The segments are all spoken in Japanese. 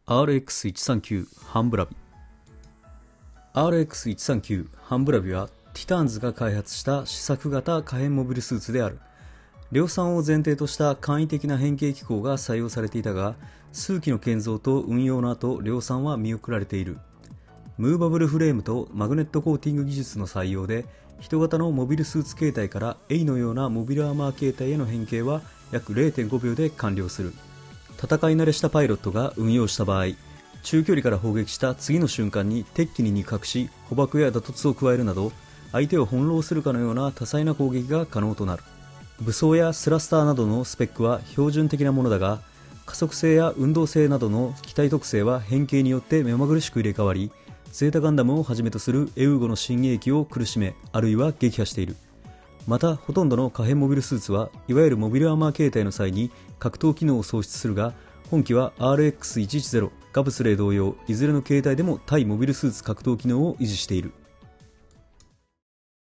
RX139 ハンブラビ。 RX139 ハンブラビはティターンズが開発した試作型可変モビルスーツである。量産を前提とした簡易的な変形機構が採用されていたが、数機の建造と運用の後、量産は見送られている。ムーバブルフレームとマグネットコーティング技術の採用で、人型のモビルスーツ形態からエイのようなモビルアーマー形態への変形は約 0.5 秒で完了する。戦い慣れしたパイロットが運用した場合、中距離から砲撃した次の瞬間に敵機に肉薄し、捕獲や打突を加えるなど、相手を翻弄するかのような多彩な攻撃が可能となる。武装やスラスターなどのスペックは標準的なものだが、加速性や運動性などの機体特性は変形によって目まぐるしく入れ替わり、ゼータガンダムをはじめとするエウーゴの新鋭機を苦しめ、あるいは撃破している。また、ほとんどの可変モビルスーツはいわゆるモビルアーマー形態の際に格闘機能を喪失するが、本機は RX110、ガブスレー同様、いずれの形態でも対モビルスーツ格闘機能を維持している。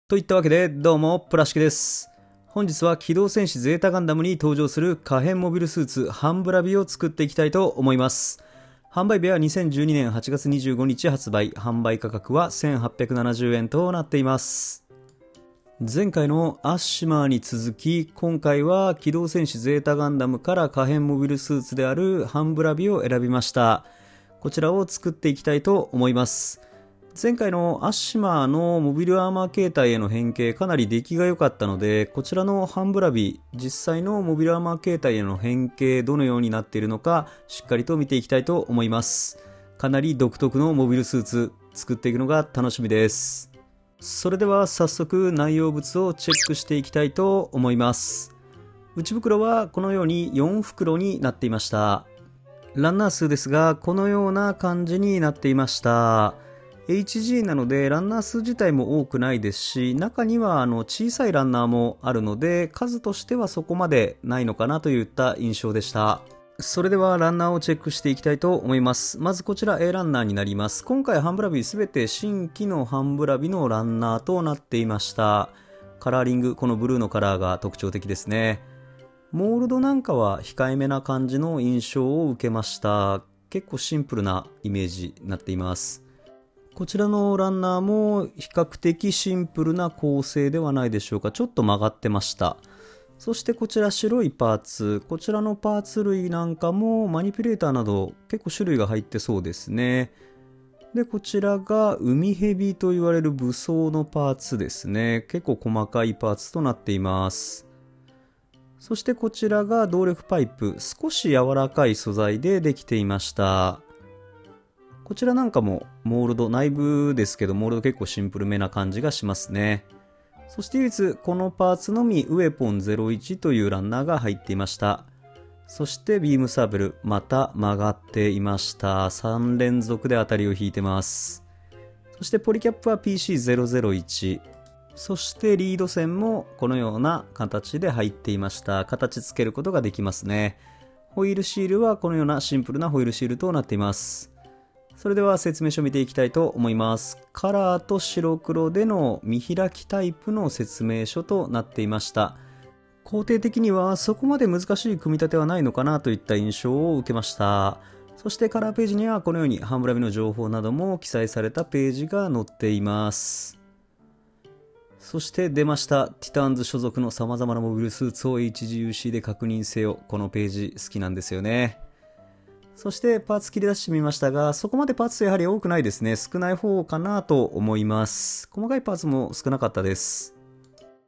といったわけで、どうもプラシキです。本日は機動戦士ゼータガンダムに登場する可変モビルスーツハンブラビを作っていきたいと思います。販売日は2012年8月25日発売、販売価格は1870円となっています。前回のアッシマーに続き、今回は機動戦士ゼータガンダムから可変モビルスーツであるハンブラビを選びました。こちらを作っていきたいと思います。前回のアッシマーのモビルアーマー形態への変形、かなり出来が良かったので、こちらのハンブラビ、実際のモビルアーマー形態への変形、どのようになっているのか、しっかりと見ていきたいと思います。かなり独特のモビルスーツ、作っていくのが楽しみです。それでは早速内容物をチェックしていきたいと思います。内袋はこのように4袋になっていました。ランナー数ですが、このような感じになっていました。HG なのでランナー数自体も多くないですし、中には小さいランナーもあるので、数としてはそこまでないのかなといった印象でした。それではランナーをチェックしていきたいと思います。まずこちら A ランナーになります。今回ハンブラビすべて新規のハンブラビのランナーとなっていました。カラーリング、このブルーのカラーが特徴的ですね。モールドなんかは控えめな感じの印象を受けました。結構シンプルなイメージになっています。こちらのランナーも比較的シンプルな構成ではないでしょうか。ちょっと曲がってました。そしてこちら白いパーツ、こちらのパーツ類なんかもマニピュレーターなど結構種類が入ってそうですね。で、こちらが海蛇と言われる武装のパーツですね。結構細かいパーツとなっています。そしてこちらが動力パイプ、少し柔らかい素材でできていました。こちらなんかもモールド、内部ですけどモールド結構シンプルめな感じがしますね。そして唯一このパーツのみウェポン01というランナーが入っていました。そしてビームサーベル、また曲がっていました。3連続で当たりを引いてます。そしてポリキャップは PC001。そしてリード線もこのような形で入っていました。形つけることができますね。ホイールシールはこのようなシンプルなホイールシールとなっています。それでは説明書を見ていきたいと思います。カラーと白黒での見開きタイプの説明書となっていました。工程的にはそこまで難しい組み立てはないのかなといった印象を受けました。そしてカラーページにはこのようにハンブラビの情報なども記載されたページが載っています。そして出ました。ティターンズ所属の様々なモビルスーツを HGUC で確認せよ。このページ好きなんですよね。そしてパーツ切り出してみましたが、そこまでパーツやはり多くないですね。少ない方かなと思います。細かいパーツも少なかったです。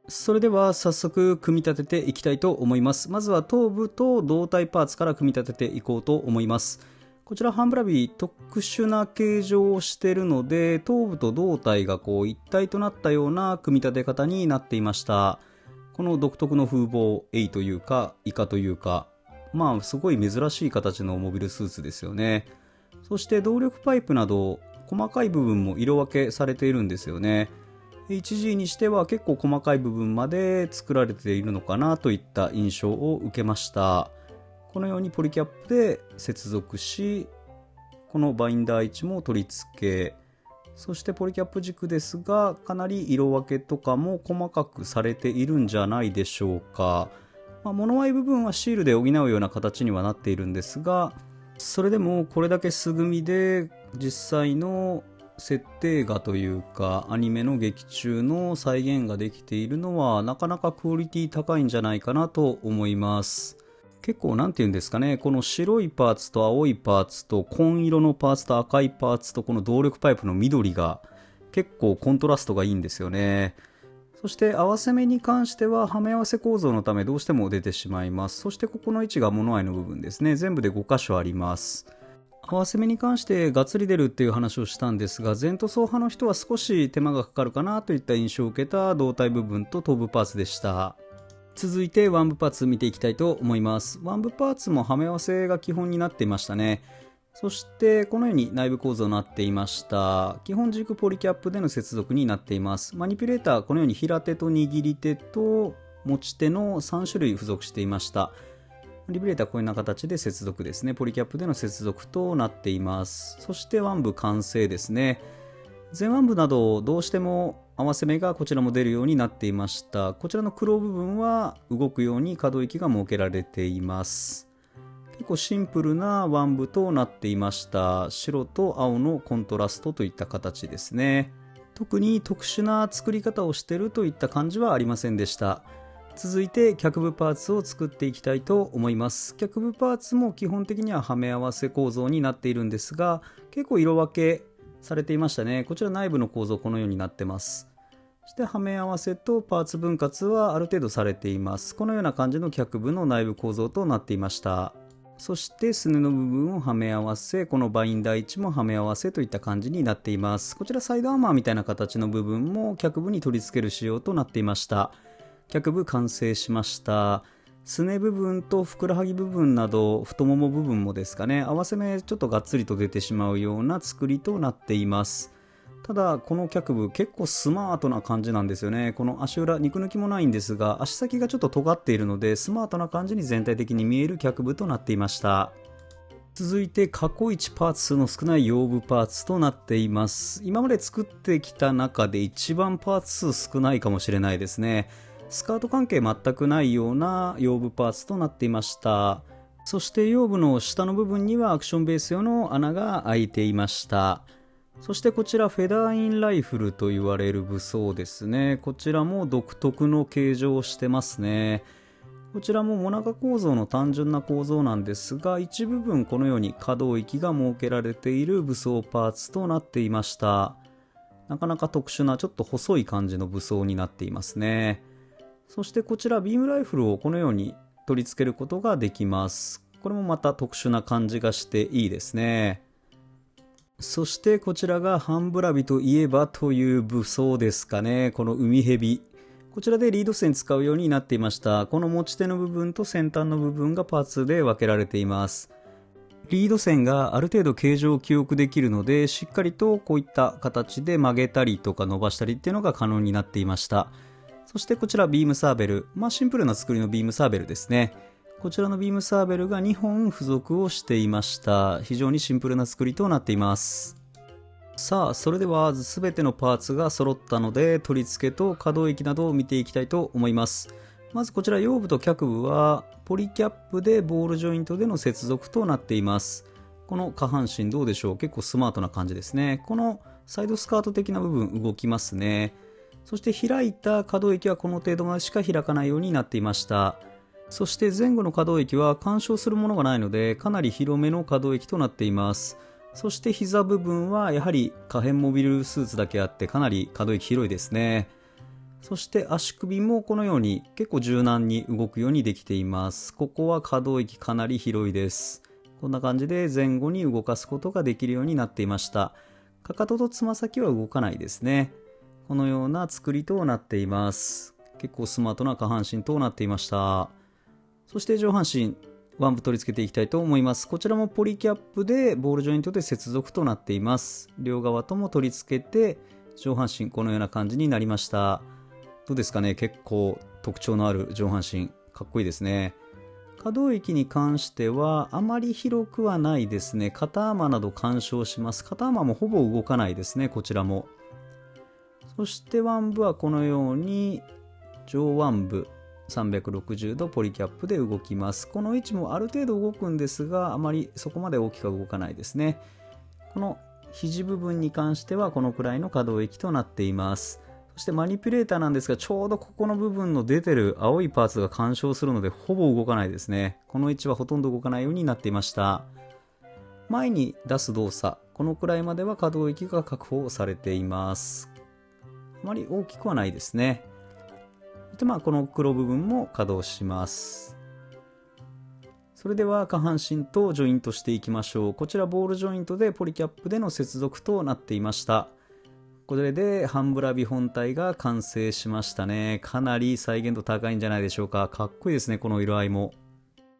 それでは早速組み立てていきたいと思います。まずは頭部と胴体パーツから組み立てていこうと思います。こちらハンブラビ特殊な形状をしているので、頭部と胴体が一体となったような組み立て方になっていました。この独特の風貌、エイというかイカというか、まあすごい珍しい形のモビルスーツですよね。そして動力パイプなど細かい部分も色分けされているんですよね。HG にしては結構細かい部分まで作られているのかなといった印象を受けました。このようにポリキャップで接続し、このバインダー位置も取り付け、そしてポリキャップ軸ですが、かなり色分けとかも細かくされているんじゃないでしょうか。物合い部分はシールで補うような形にはなっているんですが、それでもこれだけ素組みで実際の設定画というかアニメの劇中の再現ができているのはなかなかクオリティ高いんじゃないかなと思います。結構なんていうんですかね、この白いパーツと青いパーツと紺色のパーツと赤いパーツとこの動力パイプの緑が結構コントラストがいいんですよね。そして合わせ目に関してははめ合わせ構造のためどうしても出てしまいます。そしてここの位置が物合いの部分ですね。全部で5箇所あります。合わせ目に関してがっつり出るっていう話をしたんですが、前塗装派の人は少し手間がかかるかなといった印象を受けた胴体部分と頭部パーツでした。続いて腕部パーツ見ていきたいと思います。腕部パーツもはめ合わせが基本になっていましたね。そしてこのように内部構造になっていました。基本軸ポリキャップでの接続になっています。マニピュレーターこのように平手と握り手と持ち手の3種類付属していました。リベレーターはこういうような形で接続ですね。ポリキャップでの接続となっています。そして腕部完成ですね。前腕部などどうしても合わせ目がこちらも出るようになっていました。こちらの黒部分は動くように可動域が設けられています。結構シンプルな腕部となっていました。白と青のコントラストといった形ですね。特に特殊な作り方をしているといった感じはありませんでした。続いて脚部パーツを作っていきたいと思います。脚部パーツも基本的にははめ合わせ構造になっているんですが、結構色分けされていましたね。こちら内部の構造このようになってます。そしてはめ合わせとパーツ分割はある程度されています。このような感じの脚部の内部構造となっていました。そしてすねの部分をはめ合わせ、このバインダー位置もはめ合わせといった感じになっています。こちらサイドアーマーみたいな形の部分も脚部に取り付ける仕様となっていました。脚部完成しました。すね部分とふくらはぎ部分など太もも部分もですかね、合わせ目ちょっとがっつりと出てしまうような作りとなっています。ただこの脚部結構スマートな感じなんですよね。この足裏肉抜きもないんですが、足先がちょっと尖っているのでスマートな感じに全体的に見える脚部となっていました。続いて過去一パーツ数の少ない腰部パーツとなっています。今まで作ってきた中で一番パーツ数少ないかもしれないですね。スカート関係全くないような腰部パーツとなっていました。そして腰部の下の部分にはアクションベース用の穴が開いていました。そしてこちらフェダーインライフルと言われる武装ですね。こちらも独特の形状をしてますね。こちらもモナカ構造の単純な構造なんですが、一部分このように可動域が設けられている武装パーツとなっていました。なかなか特殊なちょっと細い感じの武装になっていますね。そしてこちらビームライフルをこのように取り付けることができます。これもまた特殊な感じがしていいですね。そしてこちらがハンブラビといえばという武装ですかね。この海蛇。こちらでリード線使うようになっていました。この持ち手の部分と先端の部分がパーツで分けられています。リード線がある程度形状を記憶できるので、しっかりとこういった形で曲げたりとか伸ばしたりっていうのが可能になっていました。そしてこちらビームサーベル。シンプルな作りのビームサーベルですね。こちらのビームサーベルが2本付属をしていました。非常にシンプルな作りとなっています。さあ、それでは全てのパーツが揃ったので、取り付けと可動域などを見ていきたいと思います。まずこちら腰部と脚部はポリキャップでボールジョイントでの接続となっています。この下半身どうでしょう。結構スマートな感じですね。このサイドスカート的な部分動きますね。そして開いた可動域はこの程度までしか開かないようになっていました。そして前後の可動域は干渉するものがないのでかなり広めの可動域となっています。そして膝部分はやはり可変モビルスーツだけあってかなり可動域広いですね。そして足首もこのように結構柔軟に動くようにできています。ここは可動域かなり広いです。こんな感じで前後に動かすことができるようになっていました。かかととつま先は動かないですね。このような作りとなっています。結構スマートな下半身となっていました。そして上半身腕部取り付けていきたいと思います。こちらもポリキャップでボールジョイントで接続となっています。両側とも取り付けて上半身このような感じになりました。どうですかね。結構特徴のある上半身かっこいいですね。可動域に関してはあまり広くはないですね。肩アーマーなど干渉します。肩アーマーもほぼ動かないですね。こちらも。そして腕部はこのように上腕部360度ポリキャップで動きます。この位置もある程度動くんですが、あまりそこまで大きくは動かないですね。この肘部分に関してはこのくらいの可動域となっています。そしてマニピュレーターなんですが、ちょうどここの部分の出てる青いパーツが干渉するのでほぼ動かないですね。この位置はほとんど動かないようになっていました。前に出す動作、このくらいまでは可動域が確保されています。あまり大きくはないですね。で、この黒部分も稼働します。それでは下半身とジョイントしていきましょう。こちらボールジョイントでポリキャップでの接続となっていました。これでハンブラビ本体が完成しましたね。かなり再現度高いんじゃないでしょうか。かっこいいですね、この色合いも。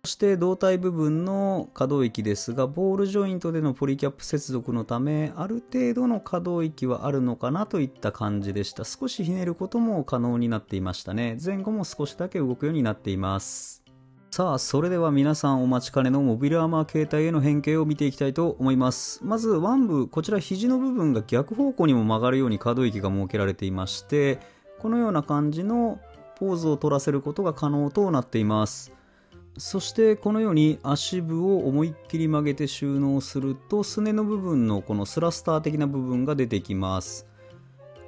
そして胴体部分の可動域ですが、ボールジョイントでのポリキャップ接続のため、ある程度の可動域はあるのかなといった感じでした。少しひねることも可能になっていましたね。前後も少しだけ動くようになっています。さあ、それでは皆さんお待ちかねのモビルアーマー形態への変形を見ていきたいと思います。まず腕部、こちら肘の部分が逆方向にも曲がるように可動域が設けられていまして、このような感じのポーズを取らせることが可能となっています。そしてこのように足部を思いっきり曲げて収納すると、すねの部分のこのスラスター的な部分が出てきます。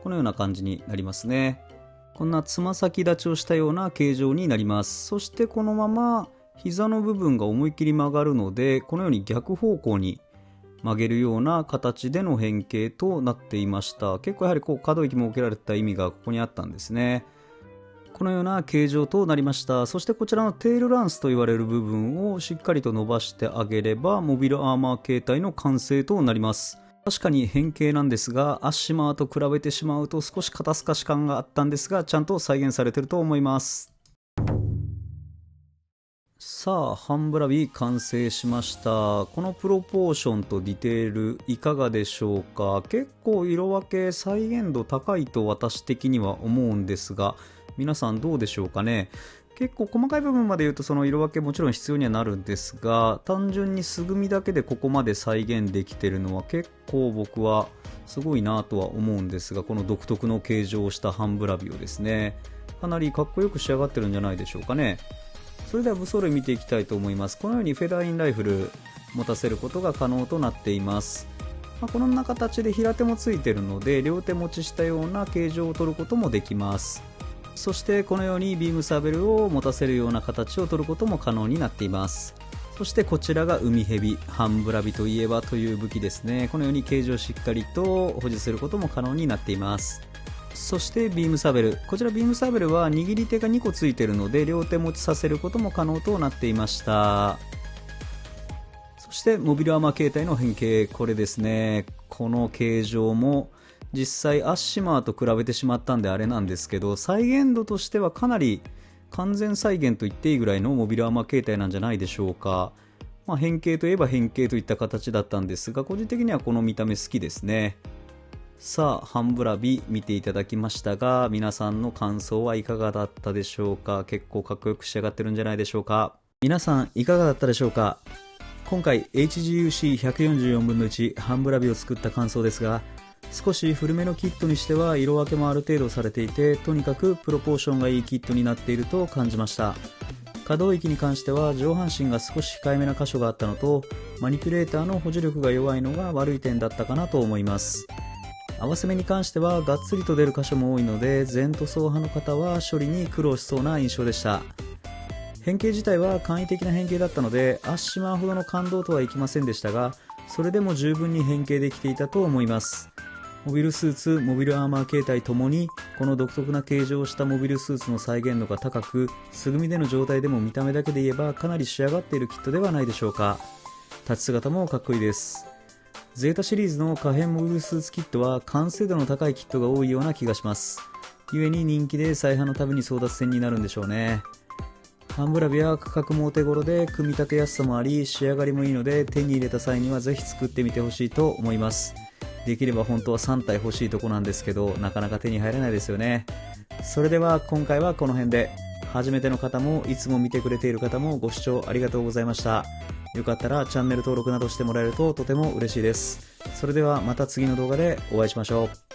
このような感じになりますね。こんなつま先立ちをしたような形状になります。そしてこのまま膝の部分が思いっきり曲がるので、このように逆方向に曲げるような形での変形となっていました。結構やはり可動域設けられた意味がここにあったんですね。このような形状となりました。そしてこちらのテールランスと言われる部分をしっかりと伸ばしてあげれば、モビルアーマー形態の完成となります。確かに変形なんですが、アッシマーと比べてしまうと少し肩透かし感があったんですが、ちゃんと再現されていると思います。さあ、ハンブラビ完成しました。このプロポーションとディテールいかがでしょうか。結構色分け再現度高いと私的には思うんですが、皆さんどうでしょうかね。結構細かい部分まで言うとその色分けもちろん必要にはなるんですが、単純に素組みだけでここまで再現できてるのは結構僕はすごいなとは思うんですが、この独特の形状をしたハンブラビをですね、かなりかっこよく仕上がってるんじゃないでしょうかね。それでは武装類見ていきたいと思います。このようにフェダーインライフル持たせることが可能となっています。このような形で平手もついているので、両手持ちしたような形状を取ることもできます。そしてこのようにビームサーベルを持たせるような形を取ることも可能になっています。そしてこちらが海蛇、ハンブラビといえばという武器ですね。このように形状をしっかりと保持することも可能になっています。そしてビームサーベル、こちらビームサーベルは握り手が2個ついているので、両手持ちさせることも可能となっていました。そしてモビルアーマー形態の変形、これですね。この形状も実際アッシマーと比べてしまったんであれなんですけど、再現度としてはかなり完全再現と言っていいぐらいのモビルアーマー形態なんじゃないでしょうか。変形といえば変形といった形だったんですが、個人的にはこの見た目好きですね。さあ、ハンブラビ見ていただきましたが、皆さんの感想はいかがだったでしょうか。結構かっこよく仕上がってるんじゃないでしょうか。皆さんいかがだったでしょうか。今回 HGUC144 分の1ハンブラビを作った感想ですが、少し古めのキットにしては色分けもある程度されていて、とにかくプロポーションがいいキットになっていると感じました。可動域に関しては上半身が少し控えめな箇所があったのと、マニピュレーターの補助力が弱いのが悪い点だったかなと思います。合わせ目に関してはがっつりと出る箇所も多いので、全塗装派の方は処理に苦労しそうな印象でした。変形自体は簡易的な変形だったので、アッシマーほどの感動とはいきませんでしたが、それでも十分に変形できていたと思います。モビルスーツ、モビルアーマー形態ともにこの独特な形状をしたモビルスーツの再現度が高く、素組みでの状態でも見た目だけで言えばかなり仕上がっているキットではないでしょうか。立ち姿もかっこいいです。ゼータシリーズの可変モビルスーツキットは完成度の高いキットが多いような気がします。故に人気で再販のたびに争奪戦になるんでしょうね。ハンブラビは価格もお手頃で組み立てやすさもあり、仕上がりもいいので手に入れた際にはぜひ作ってみてほしいと思います。できれば本当は3体欲しいとこなんですけど、なかなか手に入らないですよね。それでは今回はこの辺で、初めての方もいつも見てくれている方もご視聴ありがとうございました。よかったらチャンネル登録などしてもらえるととても嬉しいです。それではまた次の動画でお会いしましょう。